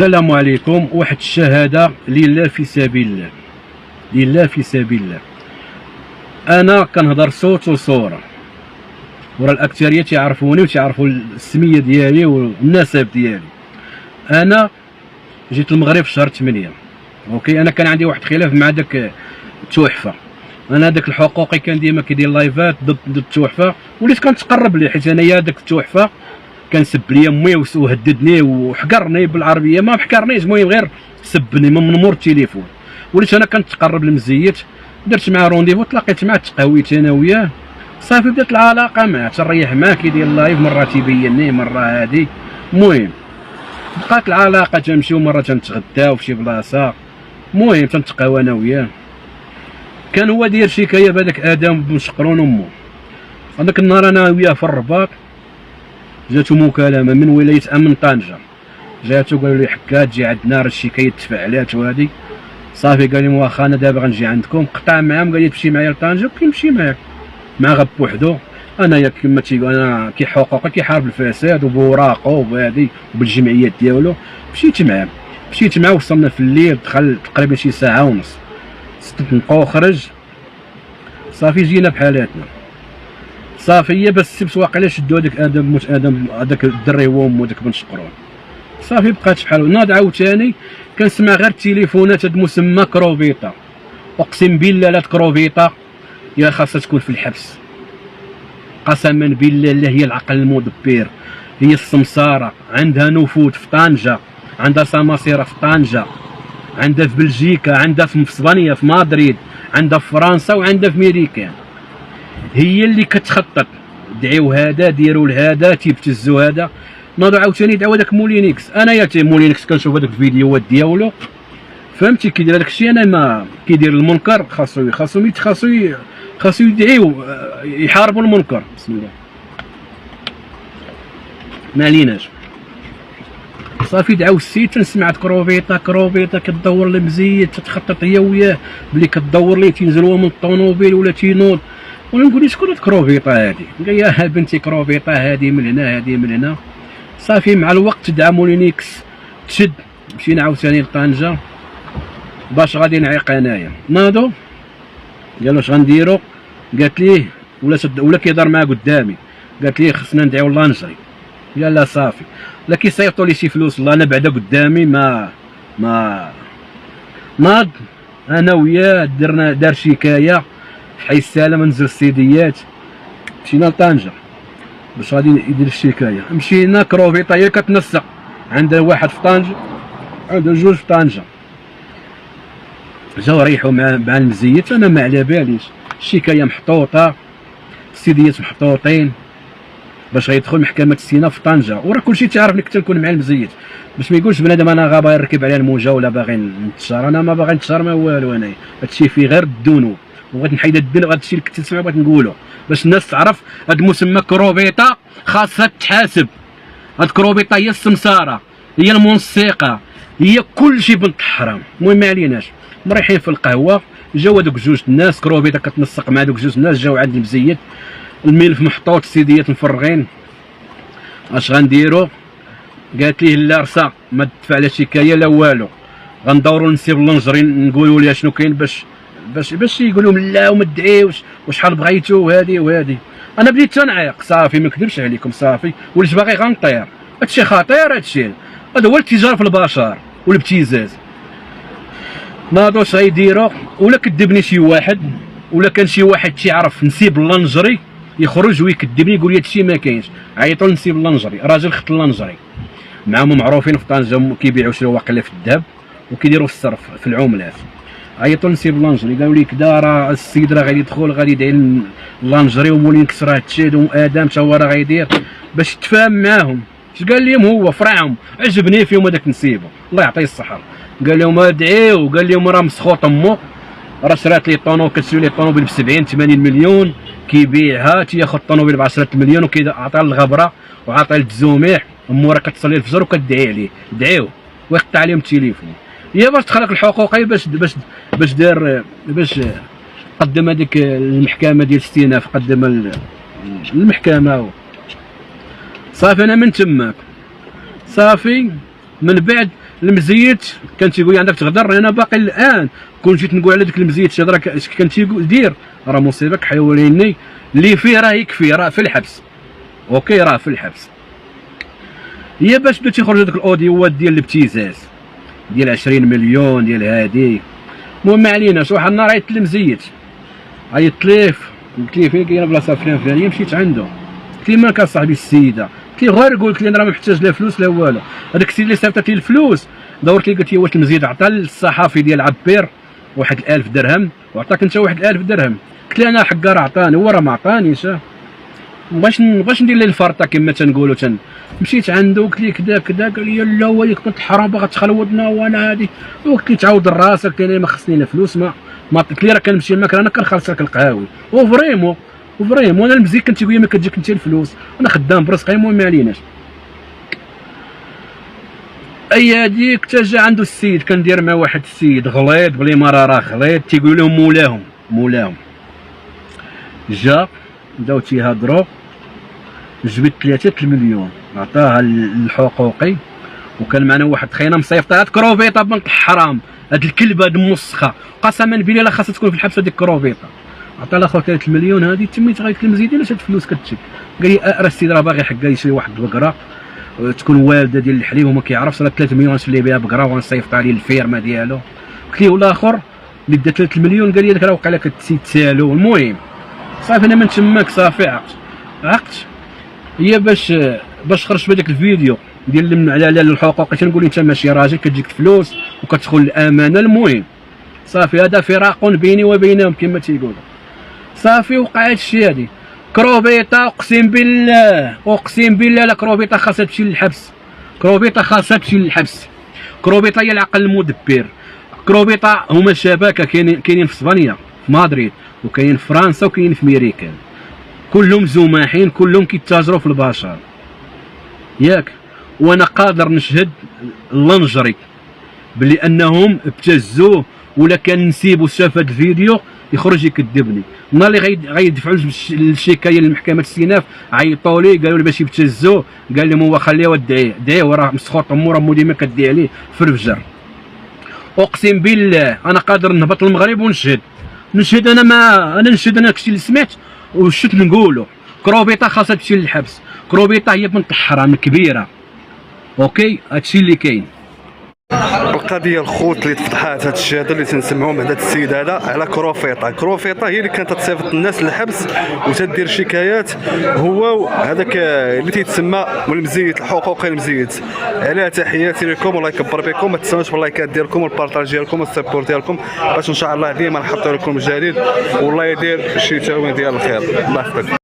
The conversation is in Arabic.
السلام عليكم. واحد الشهاده لله في سبيل الله، لله في سبيل الله. انا كنهضر صوت وصوره، ورا الاكثريه تيعرفوني وتيعرفوا السميه ديالي والنسب ديالي. انا جيت المغرب في شهر 8. اوكي، انا كان عندي واحد الخلاف مع داك التحفه. انا داك الحقوقي كان ديما كيدير لايفات ضد التحفه، وليت كنتقرب ليه حيت انايا داك التحفه كان سب لي امي وهددني وحقرني بالعربيه، ما حقرنيش، المهم غير سبني من مور التليفون. وليت انا كنتقرب لمزيت، درت معاه رونديفو، تلاقيت معاه، تقهويت انا وياه، صافي بدات العلاقه معاه، تنريح معاه كيدير لايف، مره تيبينني مره هادي. المهم بقات العلاقه تمشي، ومره تنتغداو في شي بلاصه، المهم تنتقاو انا وياه. كان هو داير شكايه بهذاك ادم بن شقرون امه. هذاك النهار انا وياه في الرباط، جاتو مكالمه من ولايه امن طنجه، جاتو قالوا لي حكا تجي عندنا راه الشكايه التفاعلات وهادي. صافي قال لي واخا انا دابا غنجي عندكم، قطع معاهم، قال لي تمشي معايا لطنجه، كيمشي معاك مع غب بوحدو. انايا كما تيقول انا كي حقوقي كيحارب الفساد وبوراقو وبهادي وبالجمعيات ديالو، مشيت معاه وصلنا في الليل، دخل تقريبا شي ساعه ونص، نبقاو خرج. صافي جينا بحالاتنا، صافي هي بس السبت واقيلا شدو هذاك ادم هذاك الدري هو امو داك بن شقرون. صافي بقات بحال ناض. عاوتاني كنسمع غير التليفونات هاد مسمى كروفيطا، اقسم بالله لا كروفيطا يا خاصها تكون في الحبس، قسما بالله لا هي العقل المدبر، هي السمساره، عندها نفوذ في طنجه، عندها سماسره في طنجه، عندها في بلجيكا، عندها في اسبانيا في مدريد، عندها في فرنسا، وعندها في ميريكان. هي اللي كتخطط، دعيو هذا، ديروا لهذا، تيبتزوا هذا. ناضوا عاوتاني دعوا داك مولينيكس. انا يا مولينيكس كنشوف هذوك الفيديوهات ديالو، فهمتي كيدير هذاك الشيء. انا ما كيدير المنكر، خاصو يدعيو يحاربوا المنكر. بسم الله، ما عليناش. صافي دعاو السيد، تنسمع كروفيطا كتدور لي مزيد، تتخطط هي وياه بلي كتدور ليه، تينزل هو من الطوموبيل ولا تينوض، وانا نقول لها شكون هاد كروفيطا هادي؟ قال يا بنتي كروفيطا هادي من هنا، هادي من هنا. صافي مع الوقت دعا مولينيكس تشد، مشينا عاوتاني لطنجه باش غادي نعيق انايا. ناضو قالوا اش غنديرو؟ قالت ليه ولا كيهضر معاه قدامي، قالت ليه خصنا ندعيو لانجري. قال لا صافي، لا كيصيفطوا لي شي فلوس، الله انا بعدا قدامي ما ناض. انا وياه دار شكايه في حي السلام، نزل السيديات، مشينا لطنجه باش غادي يدير الشكايه. مشينا كروفيطا هي كتنسق، عندها واحد في طنجه، عندها جوج في طنجه. جاو ريحوا مع المزيت، انا ما على باليش، الشكايه محطوطه، السيديات محطوطين باش غيدخل محكمه السينا في طنجه. وراه كلشي تعرف لك تنكون مع المزيت، باش ما يقولش بنادم انا غابا يركب على الموجه ولا باغي نتشار. انا ما باغي نتشار ما والو، انايا هادشي فيه غير الذنوب، وغادي نحيد الدين، وهذا الشيء اللي كنت تسمع بغيت نقولو باش الناس تعرف. هاد المسمى كروفيطا خاصها تحاسب. هاد كروفيطا هي السمساره، هي المنسقه، هي كلشي بنت حرام. المهم ما عليناش، مريحين في القهوه، جاو هادوك جوج الناس، كروفيطا كتنسق مع دوك جوج الناس، جاو عند المزيت، الملف محطوط، السيديات مفرغين. اش غنديرو؟ قالت ليه لا رسا ما تدفع لا شكايه لا والو، غندورو نسيب اللنجري نقولوا ليها شنو كاين باش يقولوا لا وما تدعيوش وشحال بغيتو وهادي. انا بديت تنعيق، صافي ما نكذبش عليكم، صافي وليت باغي غنطير. هادشي خطير، هادشي هذا هو الاتجار في البشر والابتزاز. ناضو اش غيديرو؟ ولا كذبني شي واحد، ولا كان شي واحد تيعرف نسيب اللنجري يخرج ويكذبني يقول لي هادشي ما كاينش. عيطوا لنسيب اللنجري، راجل خط اللنجري، معاهم معروفين في طنجه، كيبيعوا شي واقيلا في الذهب وكيديروا في الصرف في العملات. عيطوا لنسيب اللانجري، قالوا لي كدا راه السيد راه غادي يدخل، غادي يدعي اللانجري، ومولينكس راه تشاد، وادم تا هو راه غيدير باش يتفاهم معاهم. اش قال لهم هو؟ فرعهم، عجبني فيهم هذاك نسيبه، الله يعطيه الصحه. قال لهم ادعيو، وقال لهم راه مسخوط امو، راه شرات لي طونو، كتشري لي طونوبيل ب 70 80 مليون، كيبيعها، تياخذ طونوبيل ب 10 مليون، وكيعطي للغبره وعطي للتزوميح. امو راه كتصلي الفجر وكتدعي عليه، دعيو ويقطع عليهم التليفون. هي باش تخلق الحقوقي، باش دار، باش قدم هذيك المحكمه ديال الاستئناف، قدم المحكمه. صافي انا من تماك، صافي من بعد المزيت كان تيقول لي عندك تغدر، انا باقي الان كون جيت نقول على ديك المزيت شي هضره كان تيقول دير راه مصيبه كحيواني اللي فيه راه يكفي، راه في الحبس. اوكي راه في الحبس. هي باش بدا تيخرج هذوك الاوديوات ديال الابتزاز ديال 20 مليون ديال هادي. المهم ما عليناش. واحد النهار عيطت لمزيت، عيطت ليه قلت ليه فين كاينه بلاصه فلانيه، مشيت عنده قلت ليه مالك اصاحبي السيده، قلت ليه غير قلت لي انا راه ما محتاج لا فلوس لا والو. هذاك السيد اللي صيفطت لي الفلوس دورت لي قلت لي واش المزيد عطى للصحافي ديال عبير واحد 1000 درهم وعطاك انت واحد 1000 درهم؟ قلت لي انا حقا راه عطاني، هو راه ما عطانيش. مبغاش ندير ليه الفرطه كما تنقولوا مشيت عنده قلت ليه كذا كذا، قال لي لا هو اللي كنت الحرام باغا تخلودنا وانا هادي. وقلت ليه تعاود راسك، قلت ليه ما خصني لا فلوس ما قلت ليه راه كنمشي للماكله انا كنخلص لك القهاوي. وفريمون انا المزيك كنت تيقول لي ما كتجيك انت الفلوس، انا خدام برزقي. المهم ما عليناش. اي هاديك حتى جا عنده السيد كندير مع واحد السيد غليظ بلي مرة راه غليظ تيقول لهم مولاهم جا بداو تيهضروا جبت 3 المليون عطاها للحقوقي، وكان معنا واحد خينا مصيفطه هاد كروفيطه بنت الحرام، هاد الكلبه هاد المسخه قسما بالله لا خاصها تكون في الحبس هاديك كروفيطه. عطا الاخر 3 المليون هادي تميت غير المزيد علاش هاد الفلوس كتشك؟ قال لي راه السيد راه باغي حقا يشري واحد البقره تكون والده ديال الحليب وما كيعرفش، راه 3 مليون غنشري بها بقره وغنصيفط عليه الفيرما ديالو. قلت ليه والاخر اللي دا 3 المليون قال لي هذاك راه وقع لك تسالو. المهم صافي انا من تماك صافي عقت. هي باش خرجت بهذاك الفيديو ديال على الحقوق تنقول انت ماشي راجل كتجيك فلوس وكتدخل الامانه. المهم صافي هذا فراق بيني وبينهم كما تيقولوا. صافي وقع هذا الشيء هادي كروبيطه. اقسم بالله لا كروبيطه خاصها تمشي للحبس، كروبيطه هي العقل المدبر. كروبيطه هما شبكه كاينين في اسبانيا في مدريد وكاين في فرنسا وكاين في ميريكان، كلهم زماحين كلهم كيتاجروا في البشر ياك. وانا قادر نشهد اللنجري بلي انهم ابتزوه، ولا كان نسيبو شاف هذا الفيديو يخرج يكذبني. النهار اللي غيدفعوا الشكايه لمحكمه السيناف عيطوا لي قالوا لي باش يبتزوه، قال لهم هو خليه دعيه وراه مسخوط امور مو ديما كدعي عليه في الفجر. اقسم بالله انا قادر نهبط للمغرب ونشهد انا نشهد انا كشي اللي سمعت وشت نقولوا. كروبيطه خاصها تمشي للحبس، كروبيطه هي بنت الحرام كبيره. اوكي هادشي اللي كاين. القضيه الخوت اللي تفتحات هذا الشيء هذا اللي تنسمعوا هذا السيد هذا على كروفيطه هي اللي كانت تصيفط الناس للحبس وتدير شكايات. هو هذاك اللي تيتسمى المزيت الحقوقي المزيت. عليها تحياتي لكم والله يكبر بكم. ما تنساوش باللايكات ديالكم والبارطاج ديالكم والسبورت ديالكم باش ان شاء الله ديما نحط لكم جديد والله يدير شي تاوين ديال الخير. الله يحفظك.